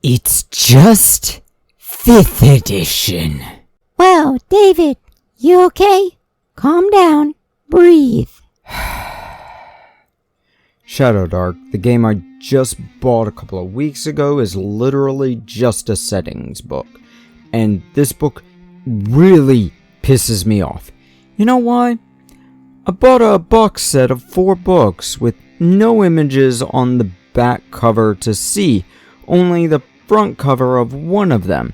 It's just 5th edition. Well, David, you okay? Calm down. Breathe. Shadowdark, the game I just bought a couple of weeks ago, is literally just a settings book. And this book really pisses me off. You know why? I bought a box set of 4 books with no images on the back cover to see, only the front cover of one of them.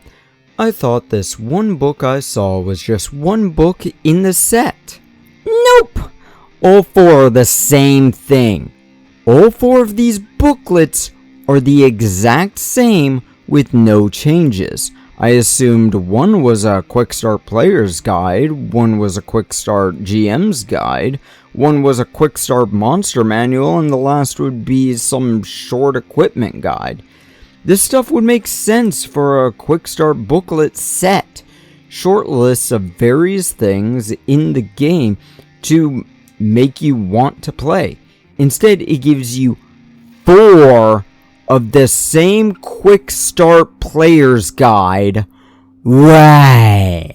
I thought this one book I saw was just one book in the set. Nope! All 4 are the same thing. All 4 of these booklets are the exact same with no changes. I assumed one was a Quick Start Player's Guide, one was a Quick Start GM's Guide, one was a Quick Start Monster Manual, and the last would be some short equipment guide. This stuff would make sense for a Quick Start booklet set. Short lists of various things in the game to make you want to play. Instead, it gives you 4 of the same Quick Start Player's Guide. Why?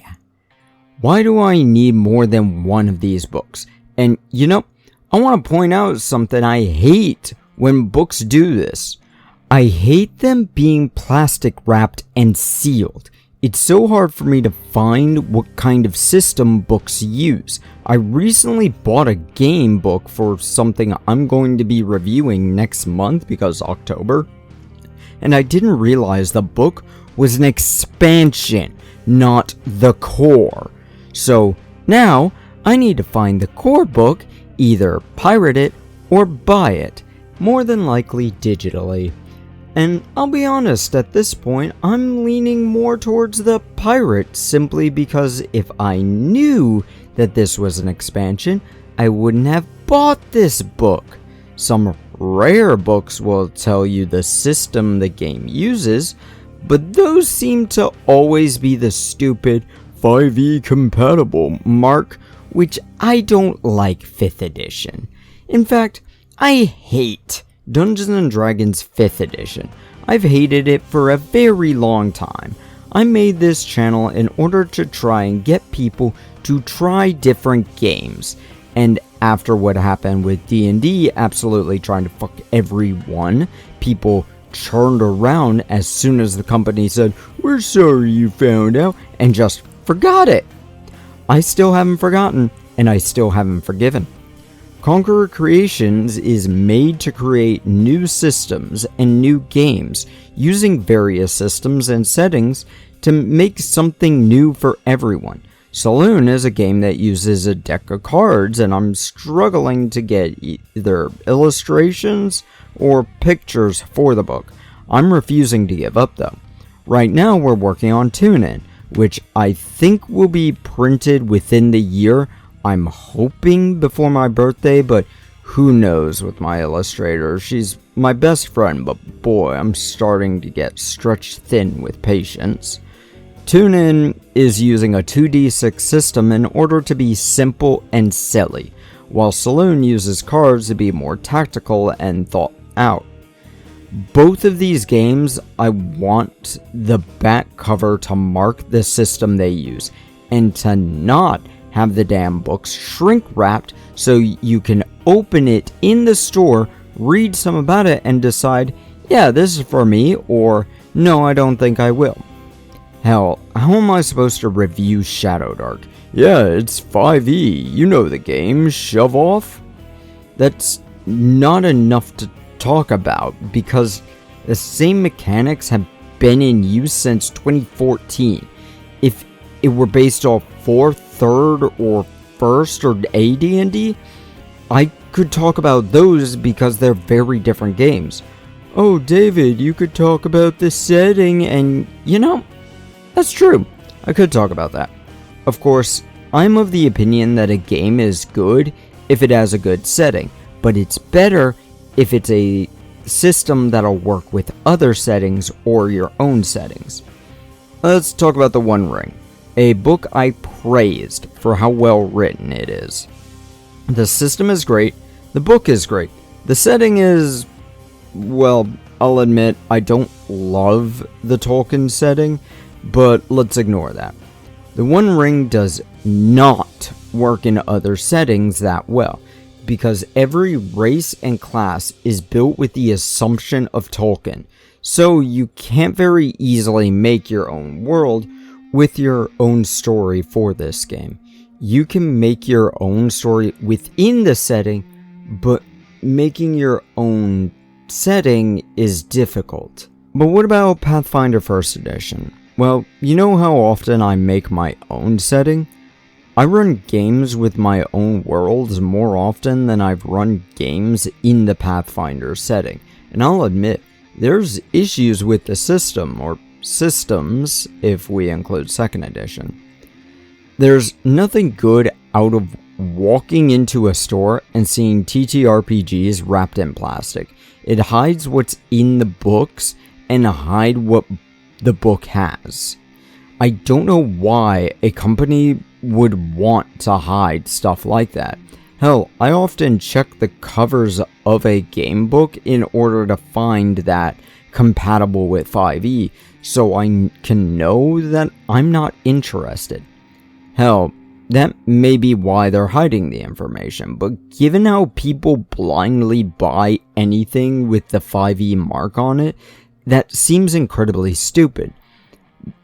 Why do I need more than one of these books? And you know, I want to point out something I hate when books do this. I hate them being plastic wrapped and sealed. It's so hard for me to find what kind of system books use. I recently bought a game book for something I'm going to be reviewing next month because October. And I didn't realize the book was an expansion, not the core. So now I need to find the core book, either pirate it or buy it, more than likely digitally. And I'll be honest, at this point, I'm leaning more towards the pirate simply because if I knew that this was an expansion, I wouldn't have bought this book. Some rare books will tell you the system the game uses, but those seem to always be the stupid 5e compatible mark, which I don't like 5th edition. In fact, I hate Dungeons & Dragons 5th edition. I've hated it for a very long time. I made this channel in order to try and get people to try different games. And after what happened with D&D absolutely trying to fuck everyone, people turned around as soon as the company said, "We're sorry you found out," and just forgot it. I still haven't forgotten, and I still haven't forgiven. Conqueror Creations is made to create new systems and new games, using various systems and settings to make something new for everyone. Saloon is a game that uses a deck of cards, and I'm struggling to get either illustrations or pictures for the book. I'm refusing to give up though. Right now we're working on Tune-In, which I think will be printed within the year. I'm hoping before my birthday, but who knows with my illustrator. She's my best friend, but boy, I'm starting to get stretched thin with patience. Tune-In is using a 2d6 system in order to be simple and silly, while Saloon uses cards to be more tactical and thought out. Both of these games, I want the back cover to mark the system they use, and to not have the damn books shrink wrapped so you can open it in the store, read some about it, and decide, yeah, this is for me, or no, I don't think I will. Hell, how am I supposed to review Shadowdark? Yeah, it's 5e, you know the game, shove off? That's not enough to talk about because the same mechanics have been in use since 2014. If it were based off 4th, 3rd, or 1st, or AD&D, I could talk about those because they're very different games. Oh, David, you could talk about the setting, and you know, that's true. I could talk about that. Of course, I'm of the opinion that a game is good if it has a good setting, but it's better if it's a system that'll work with other settings or your own settings. Let's talk about The One Ring, a book I praised for how well written it is. The system is great, the book is great, the setting is, well, I'll admit I don't love the Tolkien setting, but let's ignore that. The One Ring does not work in other settings that well, because every race and class is built with the assumption of Tolkien, so you can't very easily make your own world with your own story for this game. You can make your own story within the setting, but making your own setting is difficult. But what about Pathfinder 1st Edition? Well, you know how often I make my own setting? I run games with my own worlds more often than I've run games in the Pathfinder setting, and I'll admit, there's issues with the system, or systems if we include 2nd Edition. There's nothing good out of walking into a store and seeing TTRPGs wrapped in plastic. It hides what's in the books and hide what the book has. I don't know why a company would want to hide stuff like that. Hell, I often check the covers of a game book in order to find that compatible with 5e, so I can know that I'm not interested. Hell, that may be why they're hiding the information, but given how people blindly buy anything with the 5e mark on it, that seems incredibly stupid.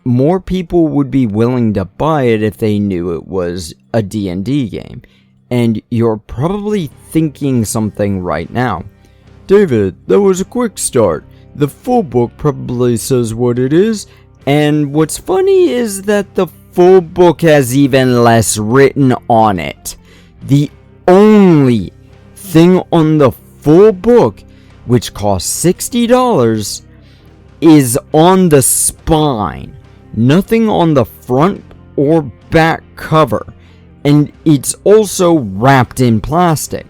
More people would be willing to buy it if they knew it was a D&D game, and you're probably thinking something right now. David, that was a quick start. The full book probably says what it is, and what's funny is that the full book has even less written on it. The only thing on the full book, which costs $60, is on the spine. Nothing on the front or back cover. And it's also wrapped in plastic.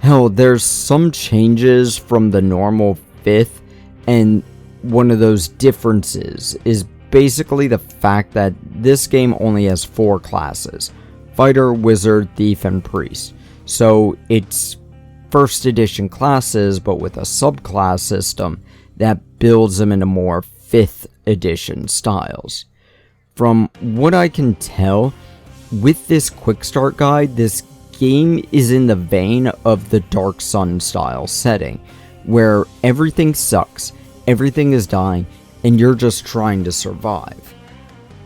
Hell, there's some changes from the normal 5th, and one of those differences is basically the fact that this game only has 4 classes: Fighter, Wizard, Thief, and Priest. So it's 1st edition classes, but with a subclass system that builds them into more 5th edition styles. From what I can tell, with this quick start guide, this game is in the vein of the Dark Sun style setting, where everything sucks, everything is dying, and you're just trying to survive.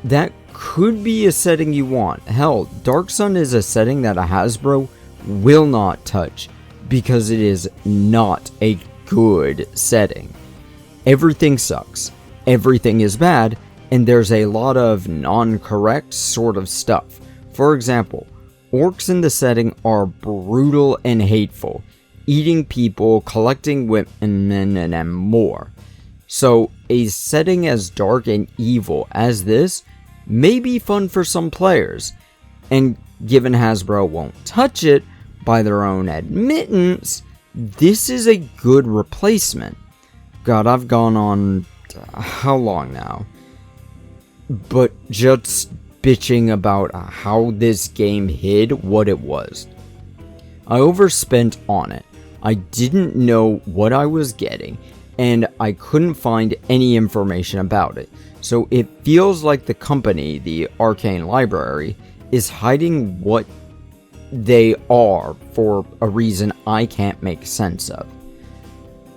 That could be a setting you want. Hell, Dark Sun is a setting that Hasbro will not touch, because it is not a good setting. Everything sucks, everything is bad, and there's a lot of non-correct sort of stuff. For example, orcs in the setting are brutal and hateful, eating people, collecting women, and more. So a setting as dark and evil as this may be fun for some players, and given Hasbro won't touch it by their own admittance, this is a good replacement. God, I've gone on how long now? But just bitching about how this game hid what it was. I overspent on it. I didn't know what I was getting, and I couldn't find any information about it. So it feels like the company, the Arcane Library, is hiding what they are for a reason I can't make sense of.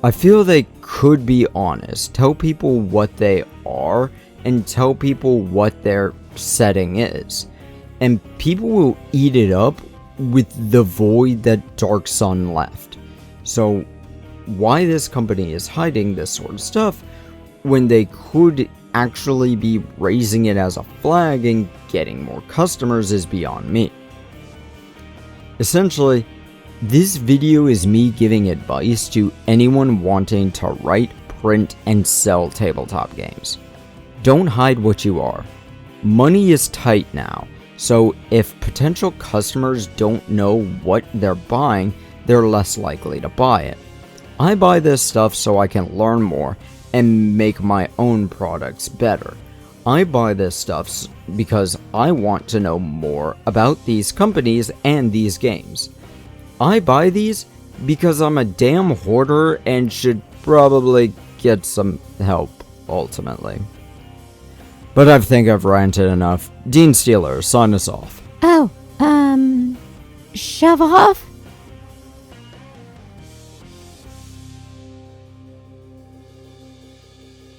I feel they could be honest, tell people what they are, and tell people what their setting is. And people will eat it up with the void that Dark Sun left. So why this company is hiding this sort of stuff when they could actually be raising it as a flag and getting more customers is beyond me. Essentially, this video is me giving advice to anyone wanting to write, print, and sell tabletop games. Don't hide what you are. Money is tight now, so if potential customers don't know what they're buying, they're less likely to buy it. I buy this stuff so I can learn more and make my own products better. I buy this stuff because I want to know more about these companies and these games. I buy these because I'm a damn hoarder and should probably get some help, ultimately. But I think I've ranted enough. Dean Steeler, sign us off. Oh, shove off?